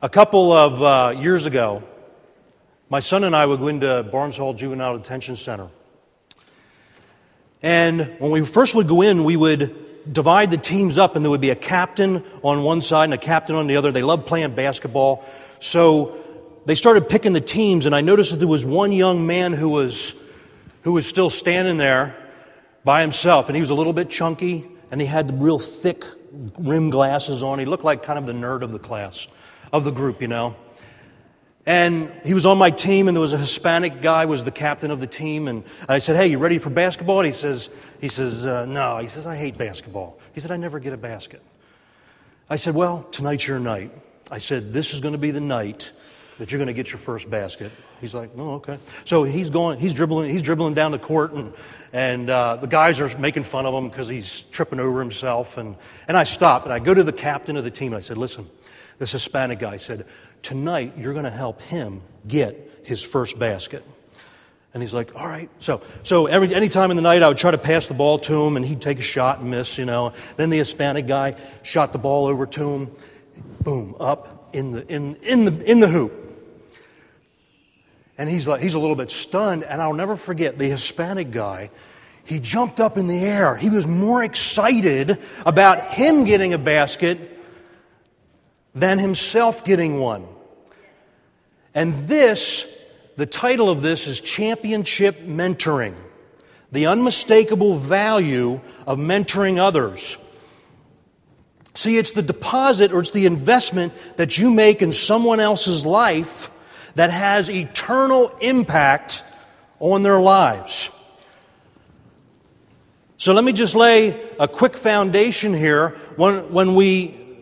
A couple of years ago, my son and I would go into Barnes Hall Juvenile Detention Center. And when we first would go in, we would divide the teams up, and there would be a captain on one side and a captain on the other. They loved playing basketball. So they started picking the teams, and I noticed that there was one young man who was still standing there by himself, and he was a little bit chunky, and he had the real thick rimmed glasses on. He looked like kind of the nerd of the class, of the group, you know. And he was on my team, and there was a Hispanic guy was the captain of the team, and I said, "Hey, you ready for basketball?" And he says, "No." He says, "I hate basketball." He said, "I never get a basket." I said, "Well, tonight's your night." I said, "This is going to be the night that you're going to get your first basket." He's like, "Oh, okay." So he's dribbling down the court, and the guys are making fun of him because he's tripping over himself. And I stop, and I go to the captain of the team, and I said, "Listen," this Hispanic guy said, "Tonight you're going to help him get his first basket." And he's like, "All right." So any time in the night I would try to pass the ball to him, and he'd take a shot and miss, you know. Then the Hispanic guy shot the ball over to him, boom, up in the hoop. And he's a little bit stunned, and I'll never forget the Hispanic guy. He jumped up in the air. He was more excited about him getting a basket than himself getting one. And the title of this is Championship Mentoring, the unmistakable value of mentoring others. See, it's the deposit or it's the investment that you make in someone else's life that has eternal impact on their lives. So let me just lay a quick foundation here.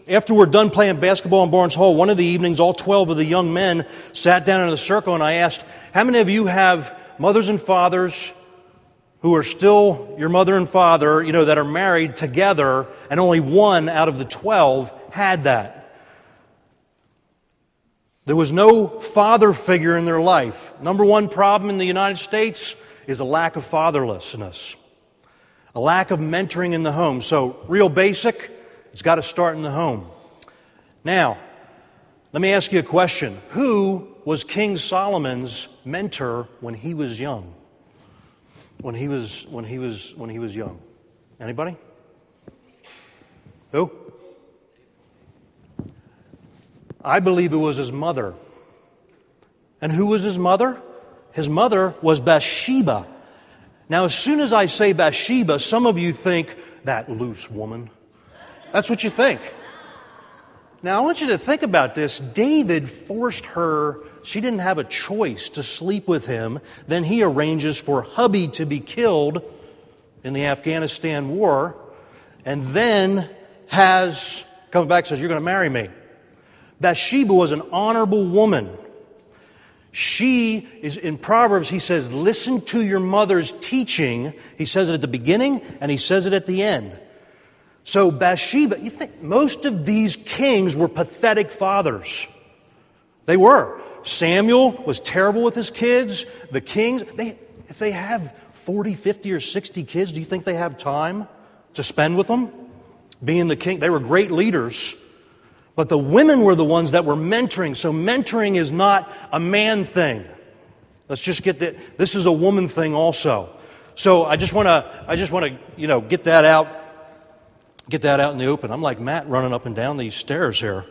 After we're done playing basketball in Barnes Hall, one of the evenings, all 12 of the young men sat down in a circle, and I asked, "How many of you have mothers and fathers who are still your mother and father, you know, that are married together?" And only one out of the 12 had that. There was no father figure in their life. Number one problem in the United States is a lack of fatherlessness, a lack of mentoring in the home. So, real basic, it's got to start in the home. Now, let me ask you a question. Who was King Solomon's mentor when he was young? When he was young? Anybody? Who? I believe it was his mother. And who was his mother? His mother was Bathsheba. Now, as soon as I say Bathsheba, some of you think, "That loose woman." That's what you think. Now, I want you to think about this. David forced her, she didn't have a choice, to sleep with him. Then he arranges for hubby to be killed in the Afghanistan war, and then comes back and says, "You're going to marry me." Bathsheba was an honorable woman. She is, in Proverbs, he says, "Listen to your mother's teaching." He says it at the beginning, and he says it at the end. So Bathsheba, you think most of these kings were pathetic fathers. They were. Samuel was terrible with his kids. The kings, if they have 40, 50, or 60 kids, do you think they have time to spend with them? Being the king, they were great leaders. But the women were the ones that were mentoring. So mentoring is not a man thing. Let's just get that. This is a woman thing also. So I just want to, get that out. Get that out in the open. I'm like Matt running up and down these stairs here.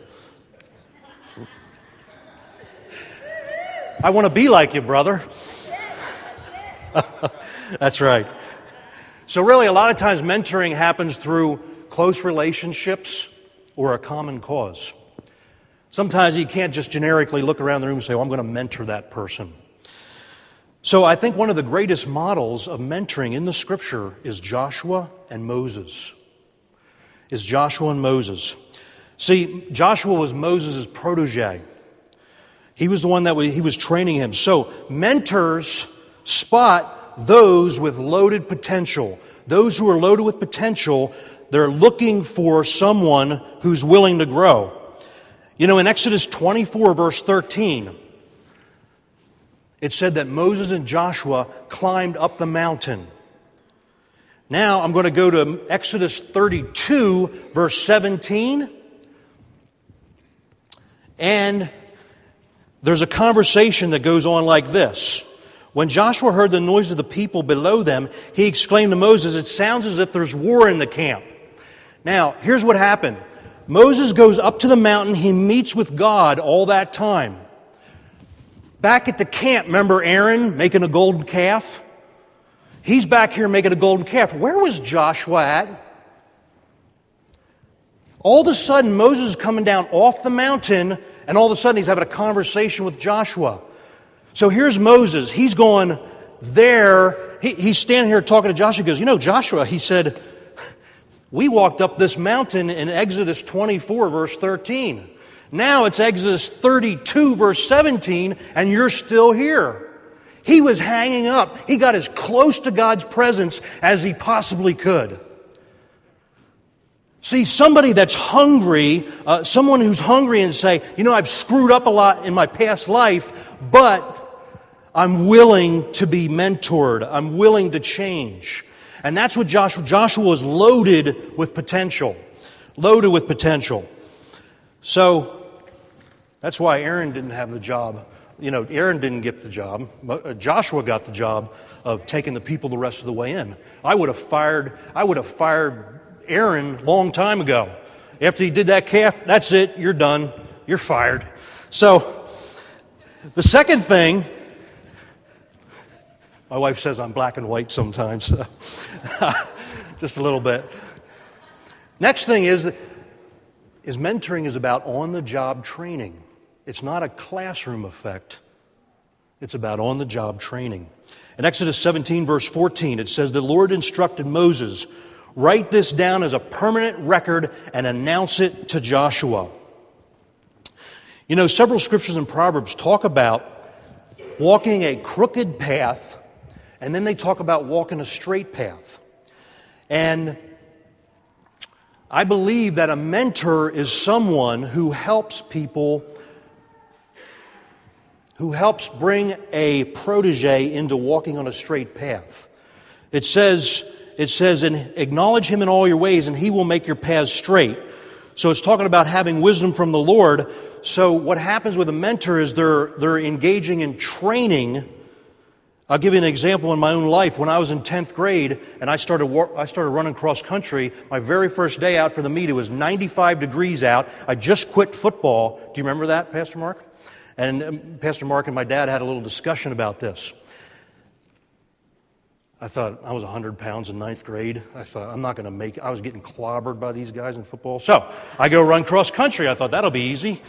I want to be like you, brother. That's right. So really, a lot of times mentoring happens through close relationships or a common cause. Sometimes you can't just generically look around the room and say, "Oh, I'm going to mentor that person." So I think one of the greatest models of mentoring in the Scripture is Joshua and Moses. See, Joshua was Moses' protege. He was the one he was training him. So mentors spot those with loaded potential. Those who are loaded with potential, they're looking for someone who's willing to grow. You know, in Exodus 24, verse 13, it said that Moses and Joshua climbed up the mountain. Now I'm going to go to Exodus 32, verse 17. And there's a conversation that goes on like this. When Joshua heard the noise of the people below them, he exclaimed to Moses, "It sounds as if there's war in the camp." Now, here's what happened. Moses goes up to the mountain. He meets with God all that time. Back at the camp, remember Aaron making a golden calf? He's back here making a golden calf. Where was Joshua at? All of a sudden, Moses is coming down off the mountain, and all of a sudden he's having a conversation with Joshua. So here's Moses. He's going there. He's standing here talking to Joshua. He goes, "You know, Joshua," he said, "we walked up this mountain in Exodus 24, verse 13. Now it's Exodus 32, verse 17, and you're still here." He was hanging up. He got as close to God's presence as he possibly could. See, somebody that's hungry, someone who's hungry and say, "You know, I've screwed up a lot in my past life, but I'm willing to be mentored. I'm willing to change." And that's what Joshua was loaded with potential. Loaded with potential. So, that's why Aaron didn't have the job. You know, Aaron didn't get the job. Joshua got the job of taking the people the rest of the way in. I would have fired Aaron a long time ago. After he did that calf, that's it, you're done. You're fired. So, the second thing, my wife says I'm black and white sometimes, so just a little bit. Next thing is mentoring is about on-the-job training. It's not a classroom effect. It's about on-the-job training. In Exodus 17, verse 14, it says, "The Lord instructed Moses, write this down as a permanent record and announce it to Joshua." You know, several scriptures in Proverbs talk about walking a crooked path, and then they talk about walking a straight path. And I believe that a mentor is someone who helps people, who helps bring a protege into walking on a straight path. It says, "And acknowledge him in all your ways, and he will make your paths straight." So it's talking about having wisdom from the Lord. So what happens with a mentor is they're engaging in training. I'll give you an example in my own life. When I was in 10th grade and I started running cross country, my very first day out for the meet, it was 95 degrees out. I just quit football. Do you remember that, Pastor Mark? And Pastor Mark and my dad had a little discussion about this. I thought, I was 100 pounds in 9th grade. I thought, I'm not going to make it. I was getting clobbered by these guys in football. So I go run cross country. I thought, that'll be easy.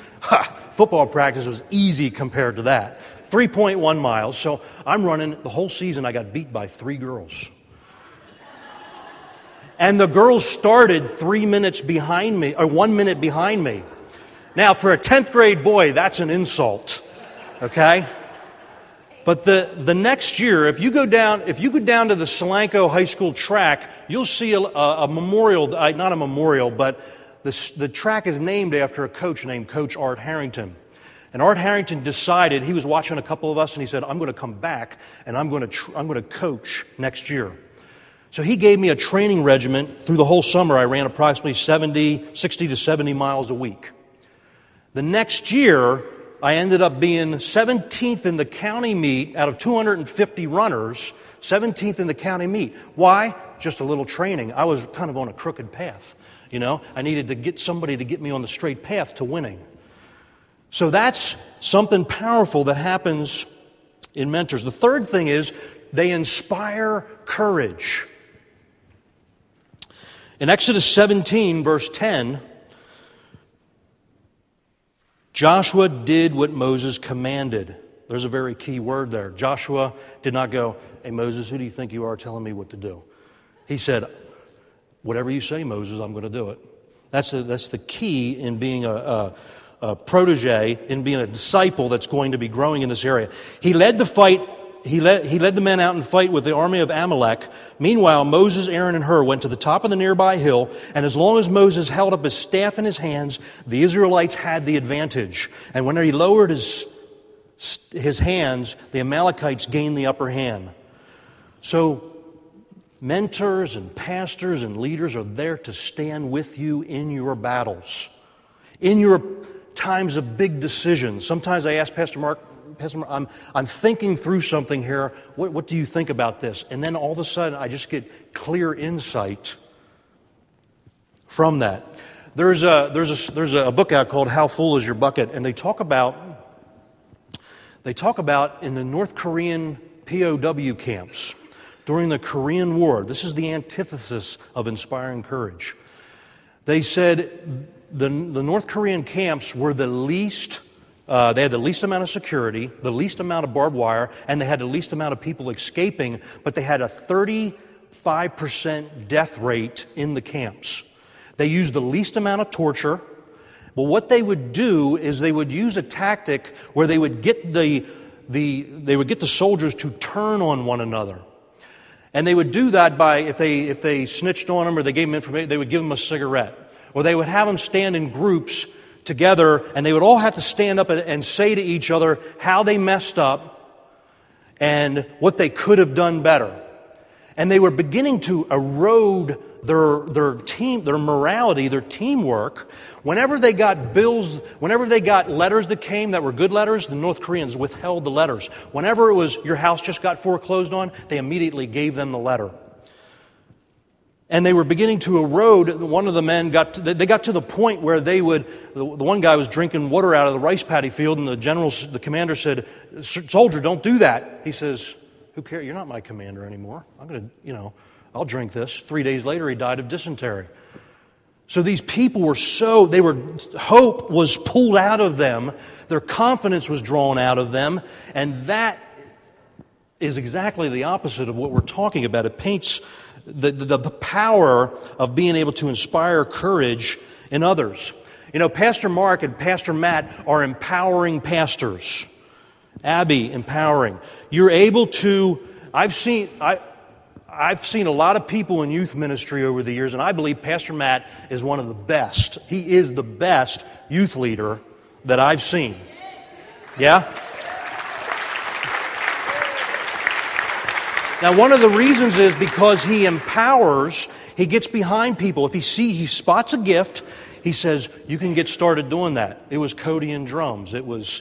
Football practice was easy compared to that. 3.1 miles. So I'm running. The whole season I got beat by 3 girls. And the girls started 3 minutes behind me, or 1 minute behind me. Now, for a 10th grade boy, that's an insult. Okay? But the next year, if you go down to the Solanco High School track, you'll see a memorial, not a memorial, but the track is named after a coach named Coach Art Harrington. And Art Harrington decided, he was watching a couple of us, and he said, "I'm going to come back, and I'm going to coach next year." So he gave me a training regimen. Through the whole summer, I ran approximately 60 to 70 miles a week. The next year, I ended up being 17th in the county meet out of 250 runners, 17th in the county meet. Why? Just a little training. I was kind of on a crooked path, you know. I needed to get somebody to get me on the straight path to winning. So that's something powerful that happens in mentors. The third thing is they inspire courage. In Exodus 17, verse 10, Joshua did what Moses commanded. There's a very key word there. Joshua did not go, "Hey, Moses, who do you think you are telling me what to do?" He said, "Whatever you say, Moses, I'm going to do it." That's the key in being a protege, in being a disciple that's going to be growing in this area. He led the fight. He led the men out and fight with the army of Amalek. Meanwhile, Moses, Aaron, and Hur went to the top of the nearby hill, and as long as Moses held up his staff in his hands, the Israelites had the advantage. And when he lowered his hands, the Amalekites gained the upper hand. So, mentors and pastors and leaders are there to stand with you in your battles. times of big decisions. Sometimes I ask Pastor Mark, I'm thinking through something here. What do you think about this? And then all of a sudden, I just get clear insight from that. There's a book out called How Full Is Your Bucket? And they talk about in the North Korean POW camps during the Korean War. This is the antithesis of inspiring courage. They said the North Korean camps were the least, they had the least amount of security, the least amount of barbed wire, and they had the least amount of people escaping, but they had a 35% death rate in the camps. They used the least amount of torture. But what they would do is they would use a tactic where they would get the soldiers to turn on one another. And they would do that by, if they snitched on them or they gave them information, they would give them a cigarette. Or they would have them stand in groups together, and they would all have to stand up and say to each other how they messed up and what they could have done better. And they were beginning to erode their team, their morality, their teamwork. Whenever they got letters that came that were good letters, the North Koreans withheld the letters. Whenever it was your house just got foreclosed on, they immediately gave them the letter. And they were beginning to erode. One of the men got to the point where the one guy was drinking water out of the rice paddy field, and the commander said, "Soldier, don't do that." He says, "Who cares? You're not my commander anymore. I'll drink this." 3 days later, he died of dysentery. So these people hope was pulled out of them. Their confidence was drawn out of them. And that is exactly the opposite of what we're talking about. It paints the power of being able to inspire courage in others. Pastor Mark and Pastor Matt are empowering pastors. Abby, empowering. You're able to, I've seen a lot of people in youth ministry over the years, and I believe Pastor Matt is one of the best. He is the best youth leader that I've seen. Yeah? Now, one of the reasons is because he empowers, he gets behind people. If he spots a gift, he says, "You can get started doing that." It was Cody and drums. It was,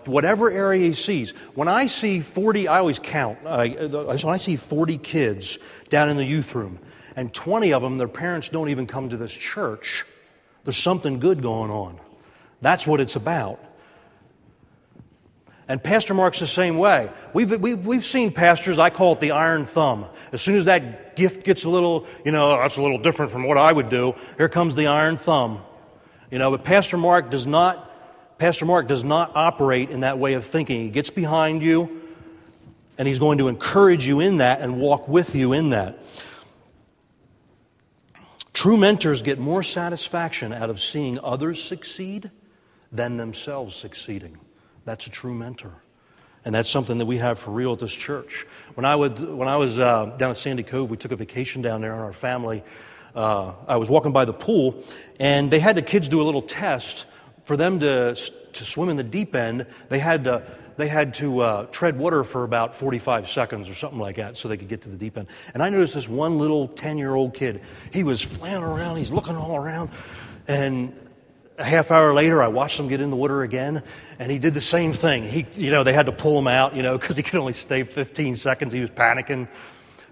whatever area he sees. When I see 40, I always count. When I see 40 kids down in the youth room, and 20 of them, their parents don't even come to this church, there's something good going on. That's what it's about. And Pastor Mark's the same way. We've seen pastors, I call it the iron thumb. As soon as that gift gets a little, that's a little different from what I would do, here comes the iron thumb. But Pastor Mark does not operate in that way of thinking. He gets behind you, and he's going to encourage you in that and walk with you in that. True mentors get more satisfaction out of seeing others succeed than themselves succeeding. That's a true mentor. And that's something that we have for real at this church. When I was down at Sandy Cove, we took a vacation down there on our family. I was walking by the pool, and they had the kids do a little test. For them to swim in the deep end, they had to tread water for about 45 seconds or something like that so they could get to the deep end. And I noticed this one little 10-year-old kid. He was flailing around. He's looking all around. And a half hour later, I watched him get in the water again, and he did the same thing. They had to pull him out, because he could only stay 15 seconds. He was panicking.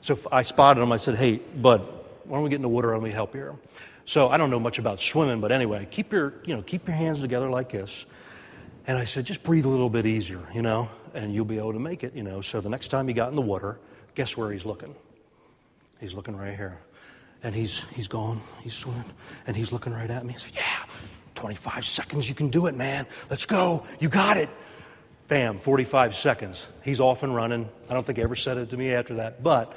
So I spotted him. I said, "Hey, bud, why don't we get in the water and let me help you?" So I don't know much about swimming, but anyway, keep your hands together like this. And I said, "Just breathe a little bit easier, and you'll be able to make it, So the next time he got in the water, guess where he's looking? He's looking right here. And he's gone, he's swimming, and he's looking right at me. I said, "Yeah, 25 seconds, you can do it, man. Let's go. You got it." Bam, 45 seconds. He's off and running. I don't think he ever said it to me after that, but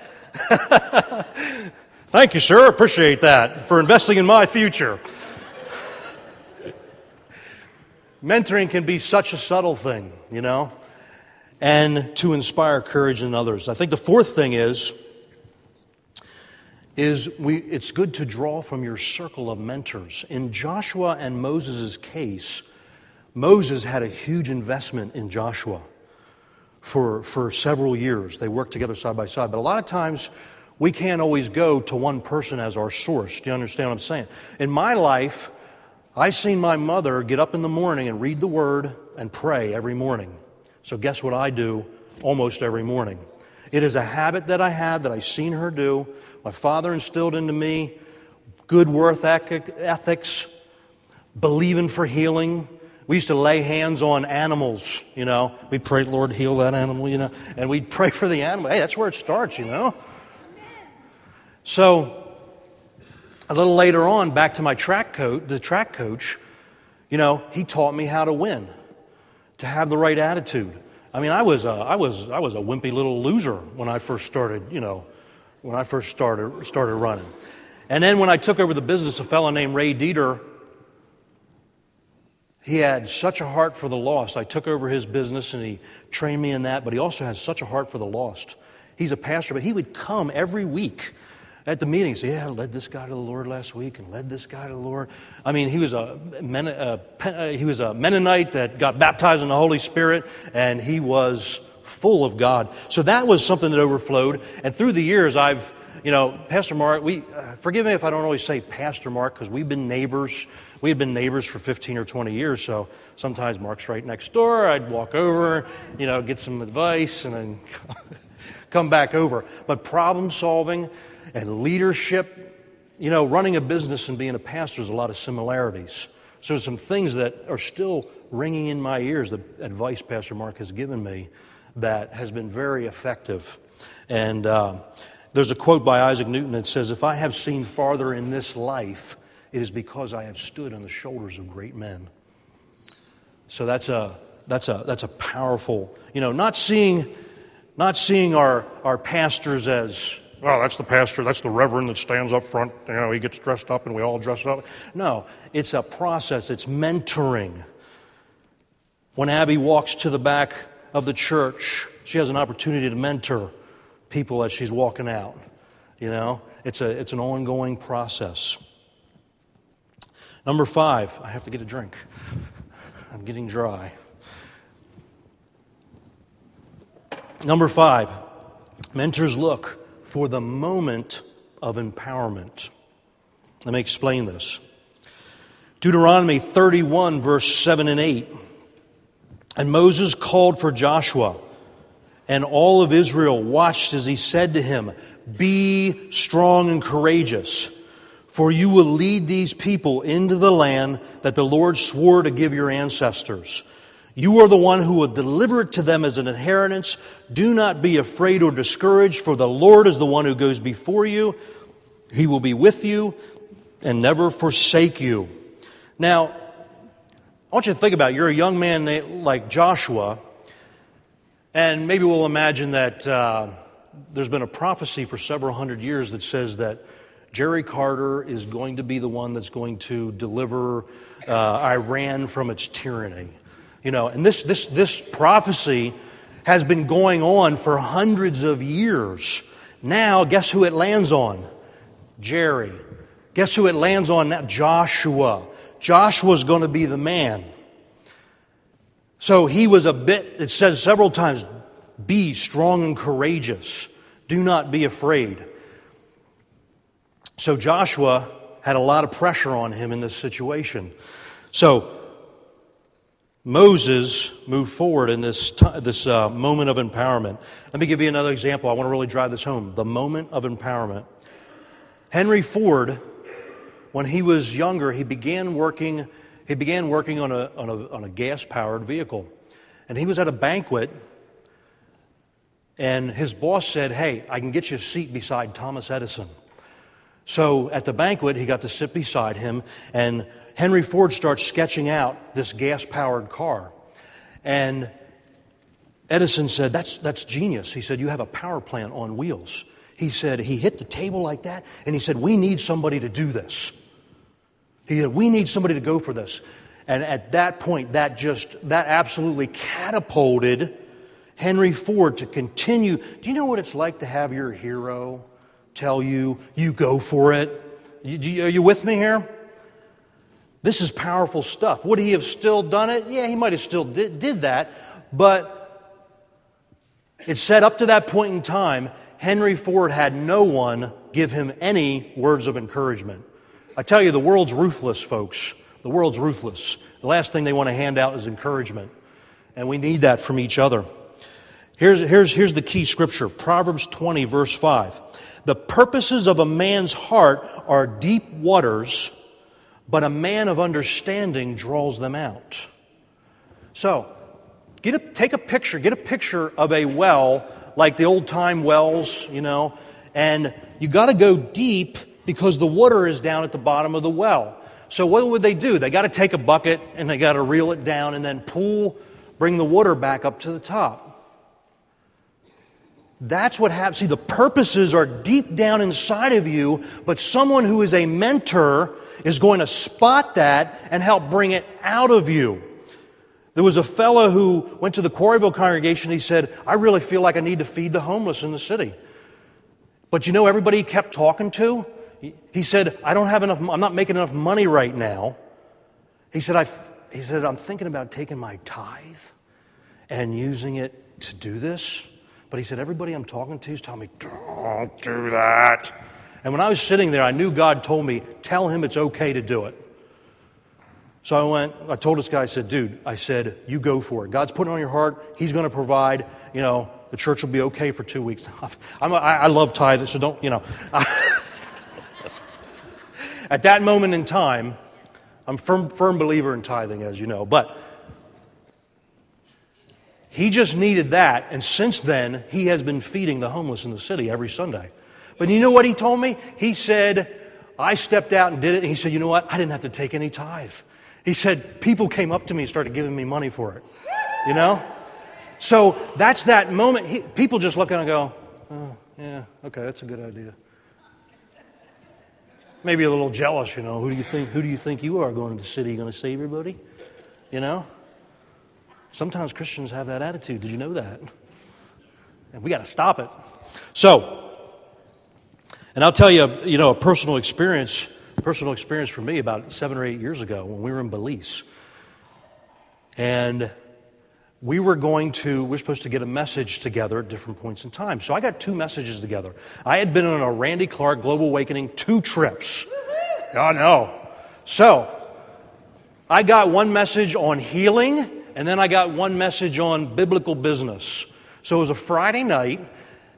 thank you, sir. Appreciate that for investing in my future. Mentoring can be such a subtle thing, and to inspire courage in others. I think the fourth thing is it's good to draw from your circle of mentors. In Joshua and Moses' case, Moses had a huge investment in Joshua for several years. They worked together side by side. But a lot of times, we can't always go to one person as our source. Do you understand what I'm saying? In my life, I seen my mother get up in the morning and read the Word and pray every morning. So guess what I do almost every morning? It is a habit that I have that I've seen her do. My father instilled into me good work ethics, believing for healing. We used to lay hands on animals, We'd pray, Lord, heal that animal, And we'd pray for the animal. Hey, that's where it starts, So, a little later on, back to my the track coach, he taught me how to win, to have the right attitude. I mean, I was a wimpy little loser when I first started, started running. And then when I took over the business, a fellow named Ray Dieter, he had such a heart for the lost. I took over his business and he trained me in that, but he also has such a heart for the lost. He's a pastor, but he would come every week at the meeting and say, I led this guy to the Lord last week and led this guy to the Lord. I mean, he was a Mennonite that got baptized in the Holy Spirit, and he was full of God. So that was something that overflowed. And through the years, Pastor Mark, forgive me if I don't always say Pastor Mark, because we've been neighbors. We had been neighbors for 15 or 20 years, so sometimes Mark's right next door. I'd walk over, get some advice, and then come back over. But problem solving and leadership, running a business and being a pastor is a lot of similarities. So some things that are still ringing in my ears, the advice Pastor Mark has given me, that has been very effective. And there's a quote by Isaac Newton that says, "If I have seen farther in this life, it is because I have stood on the shoulders of great men." So that's a powerful, not seeing our pastors as, well, that's the pastor, that's the reverend that stands up front, he gets dressed up and we all dress up. No, it's a process, it's mentoring. When Abby walks to the back of the church, she has an opportunity to mentor people as she's walking out. It's an ongoing process. Number 5, I have to get a drink. I'm getting dry. Number 5, mentors look for the moment of empowerment. Let me explain this. Deuteronomy 31, verse 7 and 8. And Moses called for Joshua, and all of Israel watched as he said to him, "Be strong and courageous, for you will lead these people into the land that the Lord swore to give your ancestors. You are the one who will deliver it to them as an inheritance. Do not be afraid or discouraged, for the Lord is the one who goes before you. He will be with you and never forsake you." Now, I want you to think about it. You're a young man like Joshua, and maybe we'll imagine that there's been a prophecy for several hundred years that says that Jerry Carter is going to be the one that's going to deliver Iran from its tyranny. And this prophecy has been going on for hundreds of years. Now, guess who it lands on? Jerry. Guess who it lands on now? Joshua. Joshua's going to be the man. So he was it says several times, be strong and courageous. Do not be afraid. So Joshua had a lot of pressure on him in this situation. So Moses moved forward in this moment of empowerment. Let me give you another example. I want to really drive this home. The moment of empowerment. Henry Ford, when he was younger, he began working on a gas-powered vehicle. And he was at a banquet, and his boss said, "Hey, I can get you a seat beside Thomas Edison." So at the banquet, he got to sit beside him, and Henry Ford starts sketching out this gas-powered car. And Edison said, that's genius. He said, "You have a power plant on wheels." He said, he hit the table like that, and he said, "We need somebody to do this." He said, "We need somebody to go for this." And at that point, that absolutely catapulted Henry Ford to continue. Do you know what it's like to have your hero tell you, you go for it? Are you with me here? This is powerful stuff. Would he have still done it? Yeah, he might have still did that. But it said up to that point in time, Henry Ford had no one give him any words of encouragement. I tell you, the world's ruthless, folks. The world's ruthless. The last thing they want to hand out is encouragement. And we need that from each other. Here's the key scripture, Proverbs 20, verse 5. The purposes of a man's heart are deep waters, but a man of understanding draws them out. So, take a picture. Get a picture of a well, like the old-time wells, and you got to go deep because the water is down at the bottom of the well. So what would they do? They got to take a bucket and they got to reel it down and then bring the water back up to the top. That's what happens. See, the purposes are deep down inside of you, but someone who is a mentor is going to spot that and help bring it out of you. There was a fellow who went to the Quarryville congregation. He said, I really feel like I need to feed the homeless in the city. But everybody he kept talking to, he said, I'm not making enough money right now. He said, I'm thinking about taking my tithe and using it to do this. But he said, everybody I'm talking to is telling me, don't do that. And when I was sitting there, I knew God told me, tell him it's okay to do it. So I told this guy, I said, you go for it. God's putting it on your heart. He's going to provide, the church will be okay for 2 weeks. I love tithing, so don't. At that moment in time, I'm a firm believer in tithing, as you know. But he just needed that, and since then, he has been feeding the homeless in the city every Sunday. But you know what he told me? He said, I stepped out and did it, and he said, you know what? I didn't have to take any tithe. He said, people came up to me and started giving me money for it. So that's that moment. People just look at it and go, oh, yeah, okay, that's a good idea. Maybe a little jealous, Who do you think you are going to the city? You going to save everybody? Sometimes Christians have that attitude. Did you know that? And we got to stop it. So, and I'll tell you, a personal experience for me about 7 or 8 years ago when we were in Belize. And we're supposed to get a message together at different points in time. So I got 2 messages together. I had been on a Randy Clark Global Awakening 2 trips. I know. So I got one message on healing, and then I got one message on biblical business. So it was a Friday night,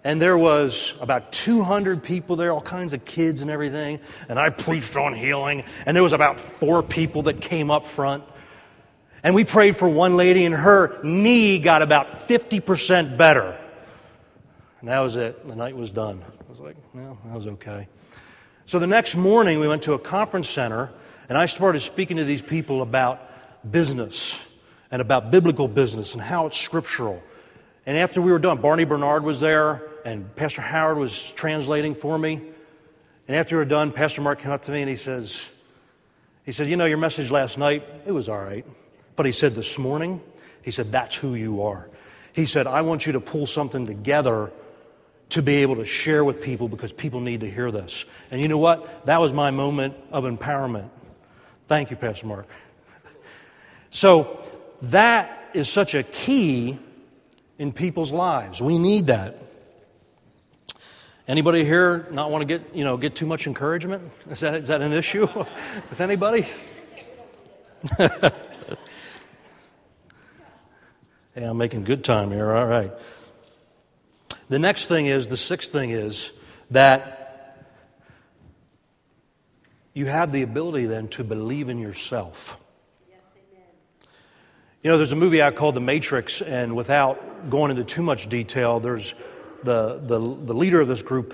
and there was about 200 people there, all kinds of kids and everything. And I preached on healing, and there was about 4 people that came up front. And we prayed for one lady, and her knee got about 50% better. And that was it. The night was done. I was like, well, that was okay. So the next morning, we went to a conference center, and I started speaking to these people about business and about biblical business and how it's scriptural. And after we were done, Barney Bernard was there, and Pastor Howard was translating for me. And after we were done, Pastor Mark came up to me, and he says, your message last night, it was all right. But he said, this morning, he said, that's who you are. He said, I want you to pull something together to be able to share with people because people need to hear this. And you know what? That was my moment of empowerment. Thank you, Pastor Mark. So that is such a key in people's lives. We need that. Anybody here not want to get too much encouragement? Is that an issue with anybody? Hey, I'm making good time here. All right. The 6th thing is that you have the ability then to believe in yourself. Yes, amen. There's a movie out called The Matrix, and without going into too much detail, there's the leader of this group.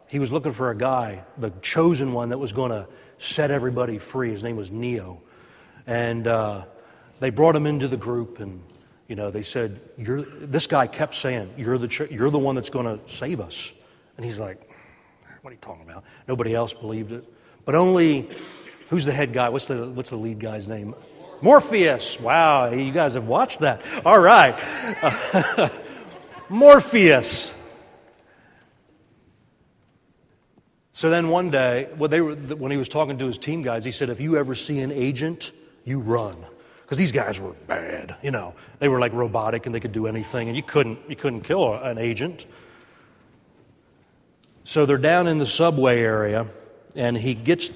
He was looking for a guy, the chosen one that was going to set everybody free. His name was Neo, and they brought him into the group, and they said, this guy kept saying, you're the one that's going to save us. And he's like, what are you talking about? Nobody else believed it. But only, who's the head guy? What's the lead guy's name? Morpheus. Wow, you guys have watched that. All right. Morpheus. So then one day, when he was talking to his team guys, he said, if you ever see an agent, you run. Because these guys were bad, They were like robotic and they could do anything, and you couldn't kill an agent. So they're down in the subway area, and he gets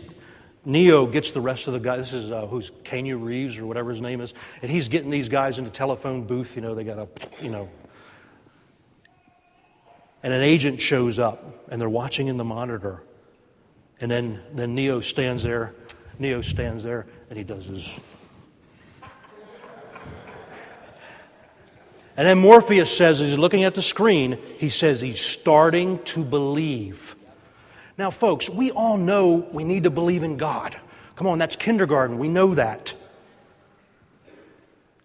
Neo gets the rest of the guys. This is who's Keanu Reeves or whatever his name is, and he's getting these guys in the telephone booth. They got and an agent shows up, and they're watching in the monitor, and then Neo stands there, and he does his. And then Morpheus says, as he's looking at the screen, he says he's starting to believe. Now, folks, we all know we need to believe in God. Come on, that's kindergarten. We know that.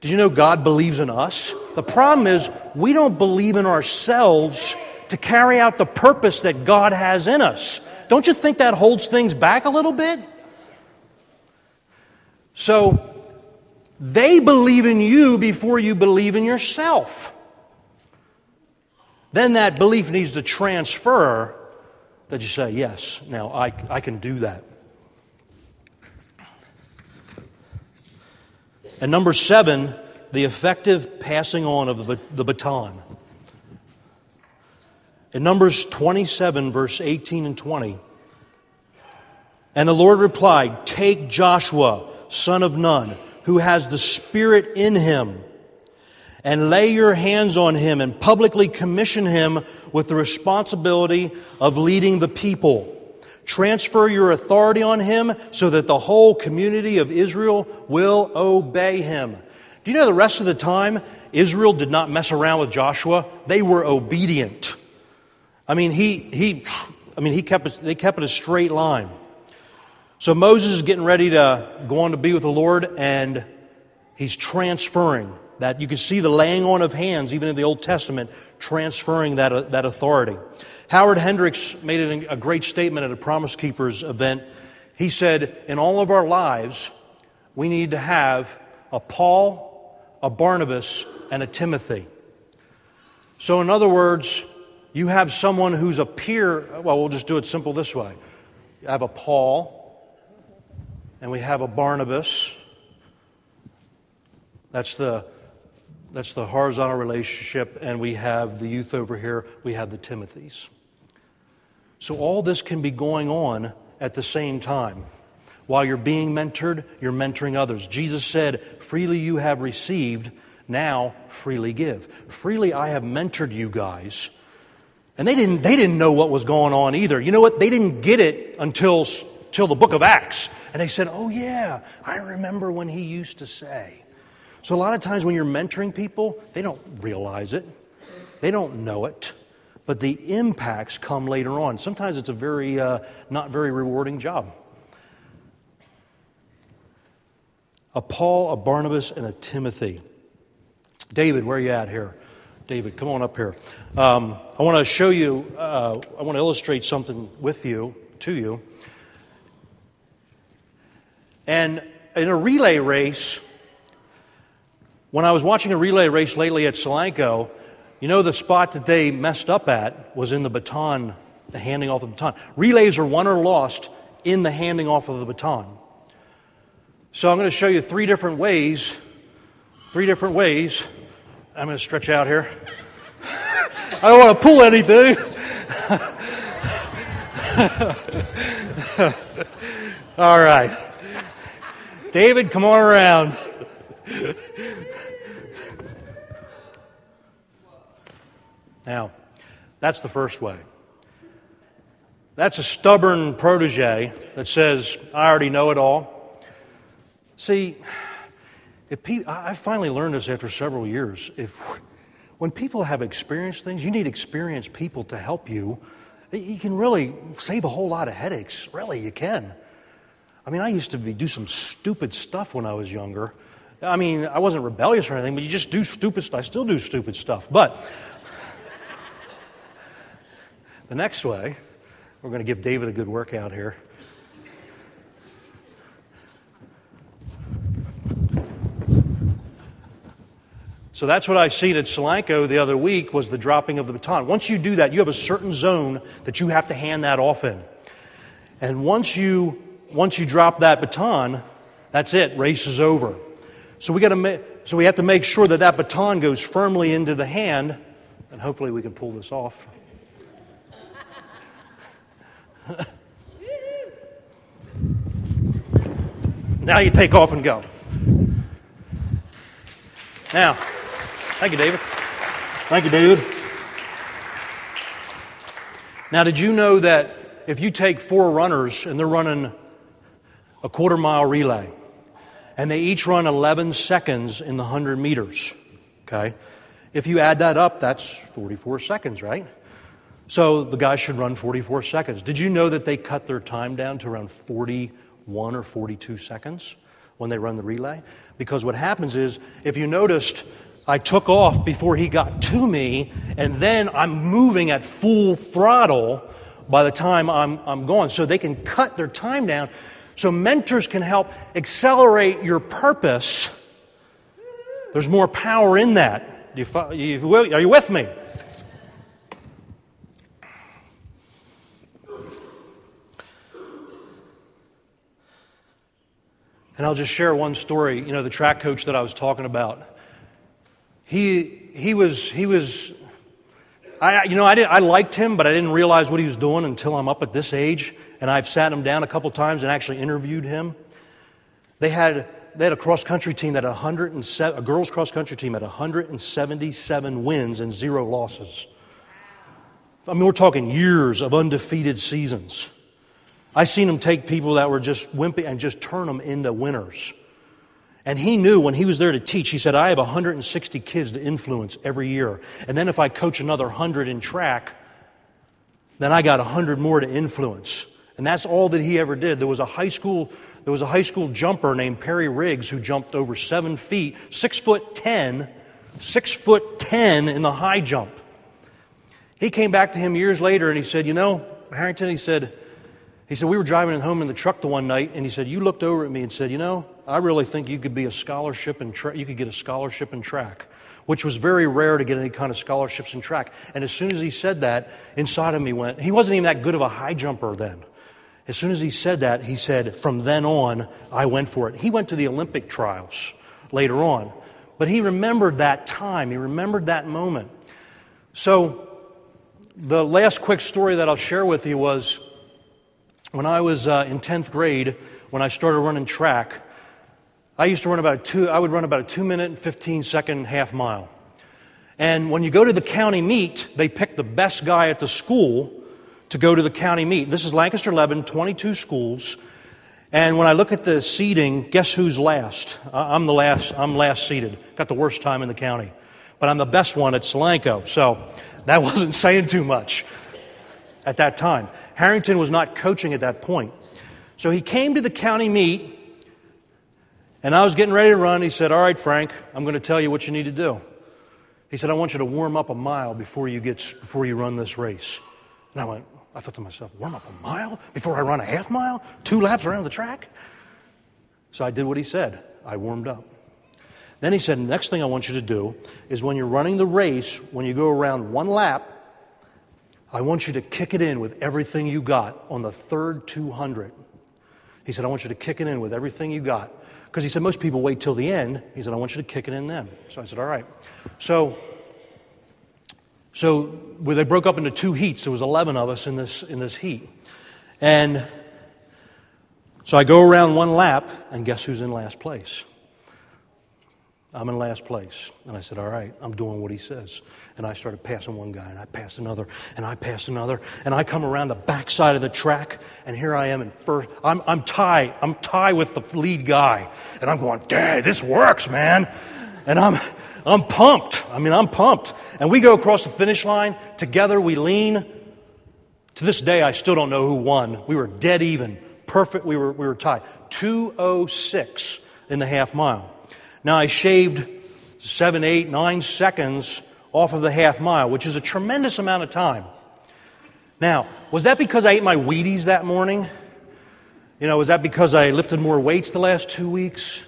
Did you know God believes in us? The problem is we don't believe in ourselves to carry out the purpose that God has in us. Don't you think that holds things back a little bit? So, they believe in you before you believe in yourself. Then that belief needs to transfer that you say, yes, now I can do that. And number 7, the effective passing on of the baton. In Numbers 27, verse 18 and 20, and the Lord replied, take Joshua, son of Nun, who has the Spirit in him, and lay your hands on him and publicly commission him with the responsibility of leading the people. Transfer your authority on him so that the whole community of Israel will obey him. Do you know the rest of the time, Israel did not mess around with Joshua? They were obedient. They kept it a straight line. So Moses is getting ready to go on to be with the Lord, and he's transferring that. You can see the laying on of hands, even in the Old Testament, transferring that authority. Howard Hendricks made a great statement at a Promise Keepers event. He said, in all of our lives, we need to have a Paul, a Barnabas, and a Timothy. So in other words, you have someone who's a peer. Well, we'll just do it simple this way. You have a Paul, and we have a Barnabas. That's the horizontal relationship, and we have the youth over here. We have the Timothys. So all this can be going on at the same time. While you're being mentored, you're mentoring others. Jesus said, freely you have received, now freely give. Freely I have mentored you guys. And they didn't know what was going on either. You know what? They didn't get it until the book of Acts. And they said, oh yeah, I remember when he used to say. So a lot of times when you're mentoring people, they don't realize it. They don't know it. But the impacts come later on. Sometimes it's a very, not very rewarding job. A Paul, a Barnabas, and a Timothy. David, where are you at here? David, come on up here. I want to show you, I want to illustrate something to you. And in a relay race, when I was watching a relay race lately at Solanco, you know the spot that they messed up at was in the baton, the handing off the baton. Relays are won or lost in the handing off of the baton. So I'm going to show you three different ways. I'm going to stretch out here. I don't want to pull anything. All right. David, come on around. Now, that's the first way. That's a stubborn protege that says, I already know it all. See, I finally learned this after several years. When people have experienced things, you need experienced people to help you. You can really save a whole lot of headaches. Really, you can. I mean, I used to do some stupid stuff when I was younger. I mean, I wasn't rebellious or anything, but you just do stupid stuff. I still do stupid stuff. But the next way, we're going to give David a good workout here. So that's what I seen at Solanco the other week was the dropping of the baton. Once you do that, you have a certain zone that you have to hand that off in. And once you drop that baton, that's it. Race is over. So we have to make sure that baton goes firmly into the hand, and hopefully we can pull this off. Now you take off and go. Now, thank you, David. Thank you, David. Now, did you know that if you take 4 runners and they're running a quarter-mile relay, and they each run 11 seconds in the 100 meters, okay? If you add that up, that's 44 seconds, right? So the guy should run 44 seconds. Did you know that they cut their time down to around 41 or 42 seconds when they run the relay? Because what happens is, if you noticed, I took off before he got to me, and then I'm moving at full throttle by the time I'm going. So they can cut their time down. So mentors can help accelerate your purpose. There's more power in that. Are you with me? And I'll just share one story. You know, the track coach that I was talking about. I liked him, but I didn't realize what he was doing until I'm up at this age. And I've sat him down a couple times and actually interviewed him. They had a cross-country team that a girls' cross-country team had 177 wins and 0 losses. I mean, we're talking years of undefeated seasons. I seen him take people that were just wimpy and just turn them into winners. And he knew when he was there to teach, he said, I have 160 kids to influence every year. And then if I coach another 100 in track, then I got 100 more to influence. And that's all that he ever did. There was a high school jumper named Perry Riggs who jumped over 7 feet, 6'10", 6'10" in the high jump. He came back to him years later and he said, you know, Harrington, he said, we were driving home in the truck the one night, and he said, you looked over at me and said, you know, I really think you could be a scholarship in you could get a scholarship in track, which was very rare to get any kind of scholarships in track. And as soon as he said that, inside of me went, he wasn't even that good of a high jumper then. As soon as he said that, he said, from then on, I went for it. He went to the Olympic trials later on, but he remembered that time. He remembered that moment. So the last quick story that I'll share with you was, when I was in 10th grade, when I started running track, I would run about a 2-minute and 15-second half mile. And when you go to the county meet, they pick the best guy at the school to go to the county meet. This is Lancaster, Lebanon, 22 schools. And when I look at the seating, guess who's last? I'm last seated. Got the worst time in the county. But I'm the best one at Solanco. So that wasn't saying too much at that time. Harrington was not coaching at that point. So he came to the county meet, and I was getting ready to run. He said, all right, Frank, I'm going to tell you what you need to do. He said, I want you to warm up a mile before you run this race. And I thought to myself, warm up a mile before I run a half mile? 2 laps around the track? So I did what he said. I warmed up. Then he said, next thing I want you to do is when you're running the race, when you go around 1 lap, I want you to kick it in with everything you got on the third 200. He said, I want you to kick it in with everything you got. Because he said, most people wait till the end. He said, I want you to kick it in then. So I said, all right. So they broke up into 2 heats. There was 11 of us in this heat. And so I go around 1 lap, and guess who's in last place? I'm in last place. And I said, all right, I'm doing what he says. And I started passing one guy, and I passed another, and I passed another. And I come around the backside of the track, and here I am in first. I'm tied. I'm tied with the lead guy. And I'm going, Dad, this works, man. And I'm pumped. I'm pumped. And we go across the finish line. Together we lean. To this day, I still don't know who won. We were dead even. Perfect. We were tied. 2:06 in the half mile. Now, I shaved 7, 8, 9 seconds off of the half mile, which is a tremendous amount of time. Now, was that because I ate my Wheaties that morning? Was that because I lifted more weights the last 2 weeks?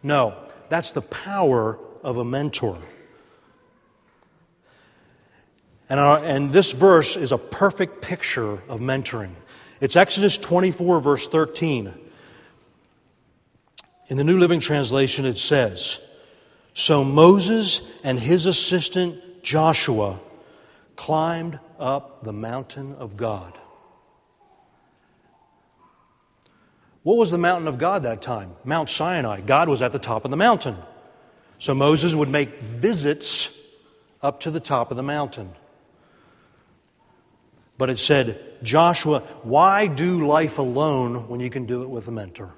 No, that's the power of a mentor. And this verse is a perfect picture of mentoring. It's Exodus 24, verse 13. In the New Living Translation, it says, so Moses and his assistant Joshua climbed up the mountain of God. What was the mountain of God that time? Mount Sinai. God was at the top of the mountain. So Moses would make visits up to the top of the mountain. But it said, Joshua, why do life alone when you can do it with a mentor?